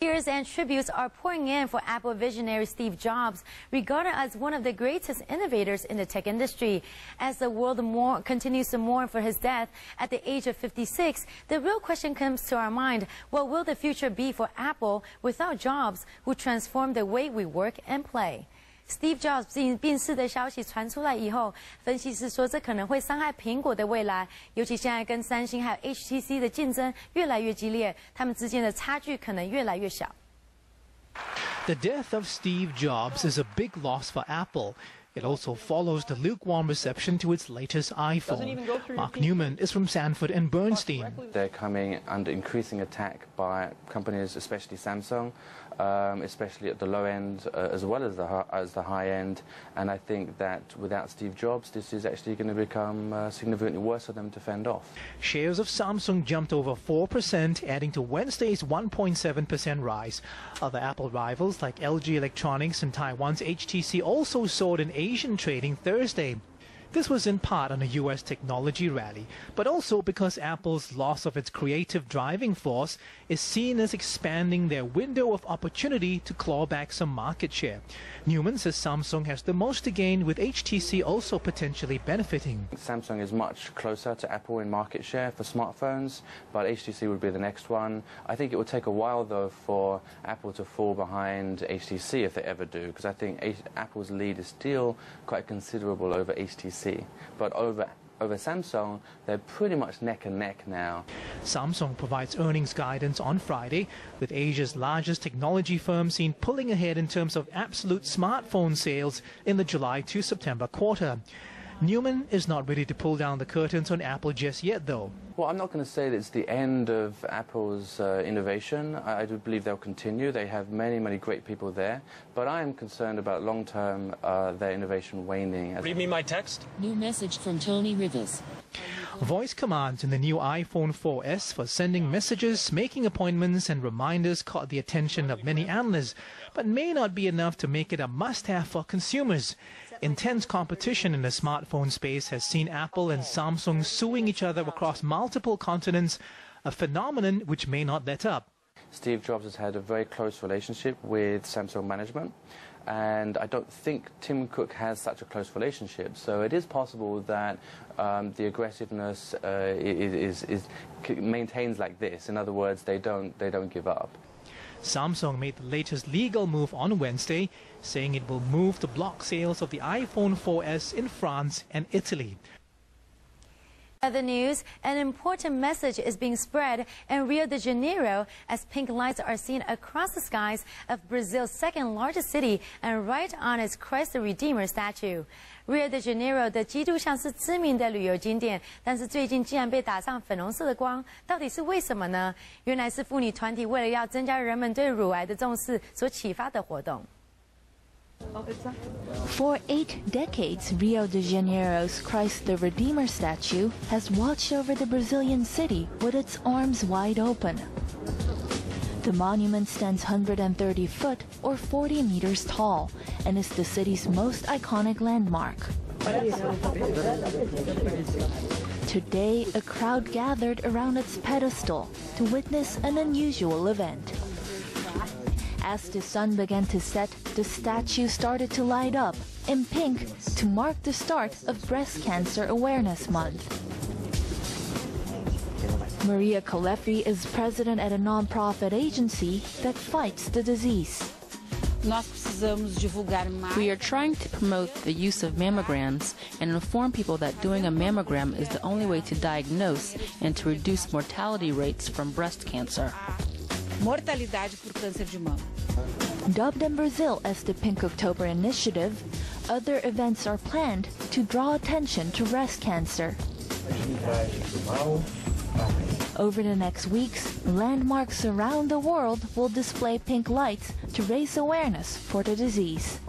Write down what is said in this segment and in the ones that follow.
Cheers and tributes are pouring in for Apple visionary Steve Jobs, regarded as one of the greatest innovators in the tech industry. As the world continues to mourn for his death at the age of 56, the real question comes to our mind: what will the future be for Apple without Jobs, who transformed the way we work and play? Steve Jobs 病逝的消息传出来以后，分析师说这可能会伤害苹果的未来，尤其现在跟三星还有 HTC 的竞争越来越激烈，他们之间的差距可能越来越小。The death of Steve Jobs is a big loss for Apple. It also follows the lukewarm reception to its latest iPhone. Mark Newman is from Sanford and Bernstein. They're coming under increasing attack by companies, especially Samsung, especially at the low end as well as the high end. And I think that without Steve Jobs, this is actually going to become significantly worse for them to fend off. Shares of Samsung jumped over 4%, adding to Wednesday's 1.7% rise. Other Apple rivals like LG Electronics and Taiwan's HTC also soared in Asian trading Thursday. This was in part on a U.S. technology rally, but also because Apple's loss of its creative driving force is seen as expanding their window of opportunity to claw back some market share. Newman says Samsung has the most to gain, with HTC also potentially benefiting. Samsung is much closer to Apple in market share for smartphones, but HTC would be the next one. I think it will take a while, though, for Apple to fall behind HTC, if they ever do, because I think Apple's lead is still quite considerable over HTC. But over Samsung, they're pretty much neck and neck now. Samsung provides earnings guidance on Friday, with Asia's largest technology firm seen pulling ahead in terms of absolute smartphone sales in the July to September quarter. Newman is not ready to pull down the curtains on Apple just yet, though. Well, I'm not going to say that it's the end of Apple's innovation. I do believe they'll continue. They have many, many great people there. But I am concerned about long-term their innovation waning. Read me my text. New message from Tony Rivers. Voice commands in the new iPhone 4S for sending messages, making appointments and reminders caught the attention of many analysts, but may not be enough to make it a must-have for consumers. Intense competition in the smartphone space has seen Apple and Samsung suing each other across multiple continents, a phenomenon which may not let up. Steve Jobs has had a very close relationship with Samsung management, and I don't think Tim Cook has such a close relationship. So it is possible that the aggressiveness maintains like this. In other words, they don't give up. Samsung made the latest legal move on Wednesday, saying it will move to block sales of the iPhone 4S in France and Italy. Other news: an important message is being spread in Rio de Janeiro as pink lights are seen across the skies of Brazil's second largest city and right on its Christ the Redeemer statue. Rio de Janeiro 的基督像是知名的旅游景点，但是最近竟然被打上粉红色的光，到底是为什么呢？原来是妇女团体为了要增加人们对乳癌的重视所启发的活动。For 8 decades, Rio de Janeiro's Christ the Redeemer statue has watched over the Brazilian city with its arms wide open. The monument stands 130 foot or 40 meters tall and is the city's most iconic landmark. Today, a crowd gathered around its pedestal to witness an unusual event. As the sun began to set, the statue started to light up in pink to mark the start of Breast Cancer Awareness Month. Maria Calefri is president at a non-profit agency that fights the disease. We are trying to promote the use of mammograms and inform people that doing a mammogram is the only way to diagnose and to reduce mortality rates from breast cancer. Dubbed in Brazil as the Pink October Initiative, other events are planned to draw attention to breast cancer. Over the next weeks, landmarks around the world will display pink lights to raise awareness for the disease.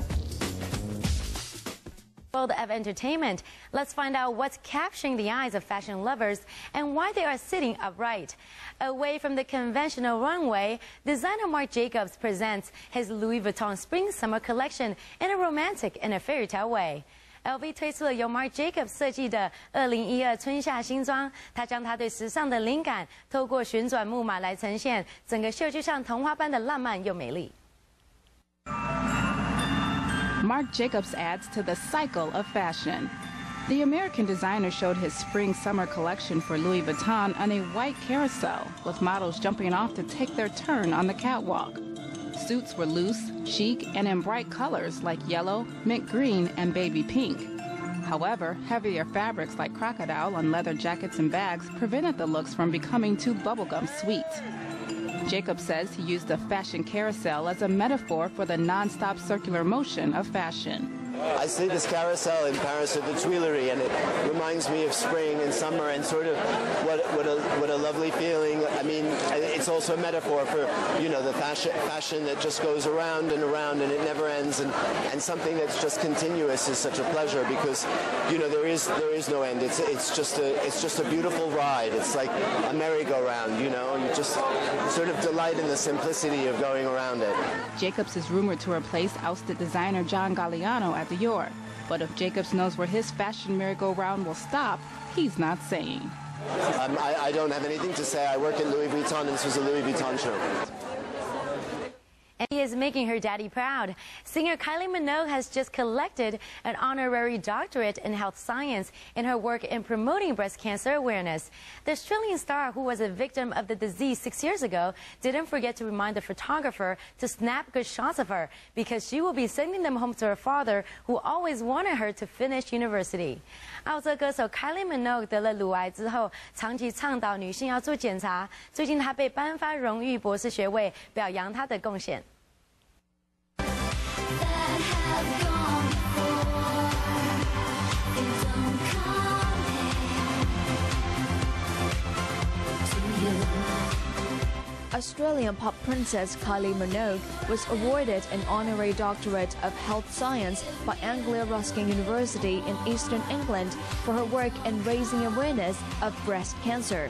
World of entertainment, let's find out what's capturing the eyes of fashion lovers and why they are sitting upright. Away from the conventional runway, designer Marc Jacobs presents his Louis Vuitton Spring-Summer collection in a romantic and a fairy tale way. LV 推出了由 Marc Jacobs 设计的2012春夏新装，它将它对时尚的灵感透过旋转木马来呈现，整个秀就像童话般的浪漫又美丽。Marc Jacobs adds to the cycle of fashion. The American designer showed his spring-summer collection for Louis Vuitton on a white carousel, with models jumping off to take their turn on the catwalk. Suits were loose, chic, and in bright colors like yellow, mint green, and baby pink. However, heavier fabrics like crocodile on leather jackets and bags prevented the looks from becoming too bubblegum sweet. Jacob says he used the fashion carousel as a metaphor for the non-stop circular motion of fashion. I see this carousel in Paris at the Tuileries, and it reminds me of spring and summer and sort of what a lovely feeling. I mean, it's also a metaphor for, you know, the fashion that just goes around and around and it never ends, and something that's just continuous is such a pleasure because, you know, there is no end. It's just a beautiful ride. It's like a merry-go-round, you know. You just sort of delight in the simplicity of going around it. Jacobs is rumored to replace ousted designer John Galliano at the Dior. But if Jacobs knows where his fashion merry-go-round will stop, he's not saying. I don't have anything to say. I work at Louis Vuitton, and this was a Louis Vuitton show. And he is making her daddy proud. Singer Kylie Minogue has just collected an honorary doctorate in health science in her work in promoting breast cancer awareness. The Australian star, who was a victim of the disease 6 years ago, didn't forget to remind the photographer to snap good shots of her because she will be sending them home to her father, who always wanted her to finish university. 澳洲歌手 Kylie Minogue 得了乳癌之后，长期倡导女性要做检查。最近她被颁发荣誉博士学位，表扬她的贡献。Australian pop princess Kylie Minogue was awarded an honorary doctorate of health science by Anglia Ruskin University in Eastern England for her work in raising awareness of breast cancer.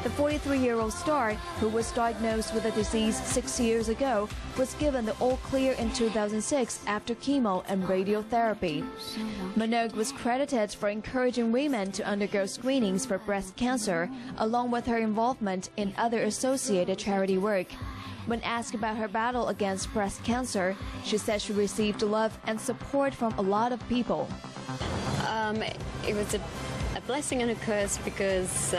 The 43-year-old star, who was diagnosed with the disease 6 years ago, was given the all-clear in 2006 after chemo and radiotherapy. Minogue was credited for encouraging women to undergo screenings for breast cancer, along with her involvement in other associated charity work. When asked about her battle against breast cancer, she said she received love and support from a lot of people. It was a blessing and a curse because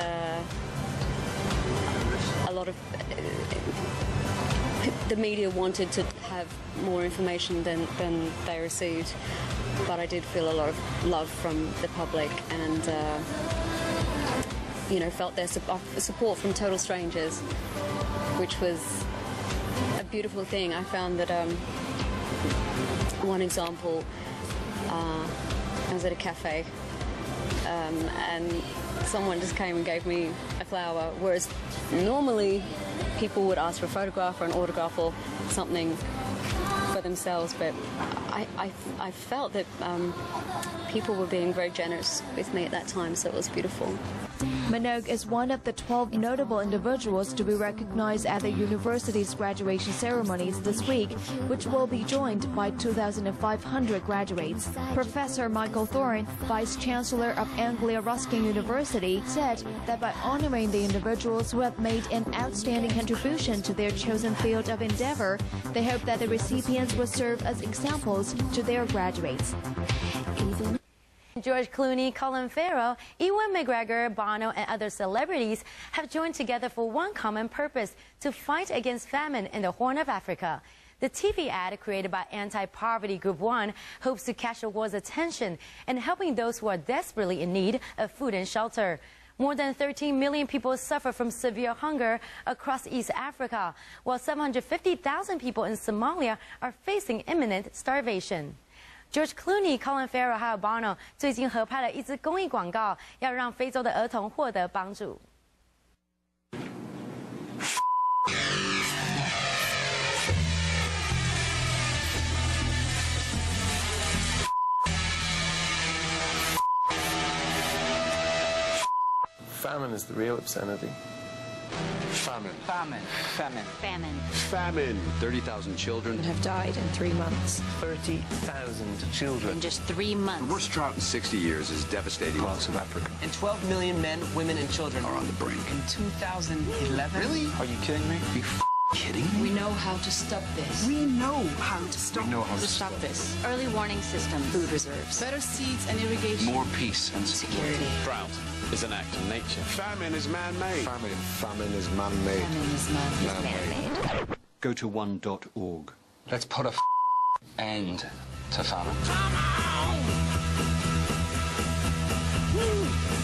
a lot of the media wanted to have more information than they received, but I did feel a lot of love from the public and you know, felt their support from total strangers, which was a beautiful thing. I found that one example, I was at a cafe and someone just came and gave me a flower, whereas normally people would ask for a photograph or an autograph or something for themselves, but I felt that people were being very generous with me at that time, so it was beautiful. Minogue is one of the 12 notable individuals to be recognized at the university's graduation ceremonies this week, which will be joined by 2,500 graduates. Professor Michael Thorne, Vice Chancellor of Anglia Ruskin University, said that by honoring the individuals who have made an outstanding contribution to their chosen field of endeavor, they hope that the recipients will serve as examples to their graduates. George Clooney, Colin Farrell, Ewan McGregor, Bono, and other celebrities have joined together for one common purpose: to fight against famine in the Horn of Africa. The TV ad, created by anti-poverty Group 1, hopes to catch the world's attention in helping those who are desperately in need of food and shelter. More than 13 million people suffer from severe hunger across East Africa, while 750,000 people in Somalia are facing imminent starvation. George Clooney、 Colin Farrell 还有 Bono 最近合拍了一支公益广告，要让非洲的儿童获得帮助。Famine is the real obscenity. Famine. Famine. Famine. Famine. Famine. 30,000 children Have died in 3 months. 30,000 children. In just 3 months. The worst drought in 60 years is devastating parts of Africa. And 12 million men, women, and children Are on the brink. In 2011? Really? Are you kidding me? Are you kidding me? We know how to stop this. We know how to stop. We know how to stop this. Early warning systems. Food reserves. Better seeds and irrigation. More peace and Security. Drought is an act of nature. Famine is man-made. Famine is man-made. Famine is man-made. Go to one.org. Let's put a end to famine. Come on!